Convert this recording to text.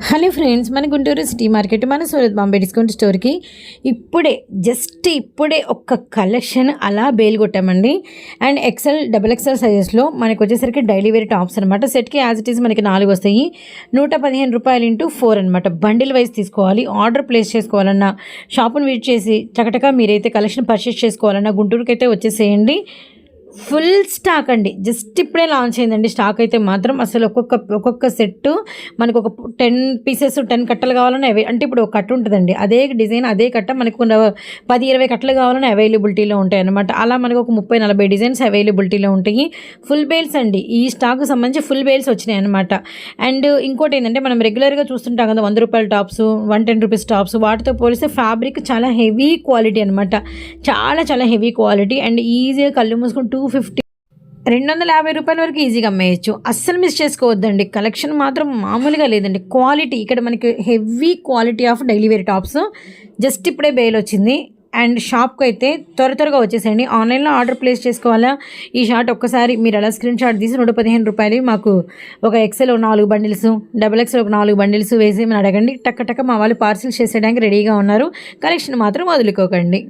Hello friends, మన Guntur city market, మన Surat Bombay discount స్టోర్కి ఇప్పుడే ఒక్క కలెక్షన్ అలా బేల్ కొట్టామండి. అండ్ ఎక్సెల్, డబుల్ ఎక్సెల్ సైజెస్లో మనకు వచ్చేసరికి డైలీ వేర్ టాప్స్ అనమాట. సెట్కి యాజ్ ఇట్ ఈస్ మనకి 4 వస్తాయి. 115 రూపాయలు ఇంటూ 4 అనమాట. బండిల్ వైజ్ తీసుకోవాలి. ఆర్డర్ ప్లేస్ చేసుకోవాలన్నా, షాపును విజిట్ చేసి చకటగా మీరైతే కలెక్షన్ పర్చేస్ చేసుకోవాలన్నా గుంటూరుకి అయితే వచ్చేసేయండి. ఫుల్ స్టాక్ అండి. జస్ట్ ఇప్పుడే లాంచ్ అయిందండి స్టాక్ అయితే మాత్రం. అసలు ఒక్కొక్క సెట్ మనకు ఒక 10 పీసెస్ 10 కట్టలు కావాలని అంటే ఇప్పుడు ఒక కట్ట ఉంటుందండి, అదే డిజైన్ అదే కట్ట మనకు 10-20 కట్టలు కావాలని అవైలబిలిటీలో ఉంటాయి అనమాట. అలా మనకు ఒక 30-40 డిజైన్స్ అవైలబిలిటీలో ఉంటాయి. ఫుల్ బేల్స్ అండి. ఈ స్టాక్కి సంబంధించి ఫుల్ బేల్స్ వచ్చినాయి అనమాట. అండ్ ఇంకోటి ఏంటంటే, మనం రెగ్యులర్గా చూస్తుంటాం కదా 100 రూపాయల టాప్స్, 110 రూపీస్ టాప్స్, వాటితో పోలిస్తే ఫ్యాబ్రిక్ చాలా హెవీ క్వాలిటీ అనమాట. చాలా హెవీ క్వాలిటీ. అండ్ ఈజీగా కళ్ళు మూసుకొని 250 రూపాయల వరకు ఈజీగా అమ్మేయచ్చు. అస్సలు మిస్ చేసుకోవద్దండి. కలెక్షన్ మాత్రం మామూలుగా లేదండి. క్వాలిటీ ఇక్కడ మనకి heavy quality of daily wear tops just ఇప్పుడే బేల్ వచ్చింది. అండ్ షాప్కి అయితే త్వరగా వచ్చేసేయండి. ఆన్లైన్లో ఆర్డర్ ప్లేస్ చేసుకోవాలా? ఈ షార్ట్ ఒక్కసారి మీరు అలా స్క్రీన్ షాట్ తీసి 115 రూపాయలు మాకు ఒక ఎక్సెల్ 4 బండిల్స్, డబుల్ ఎక్సెల్ ఒక 4 బండిల్స్ వేసి మనం అడగండి. టక్క మా వాళ్ళు పార్సిల్ చేసేయడానికి రెడీగా ఉన్నారు. కలెక్షన్ మాత్రం వదులుకోకండి.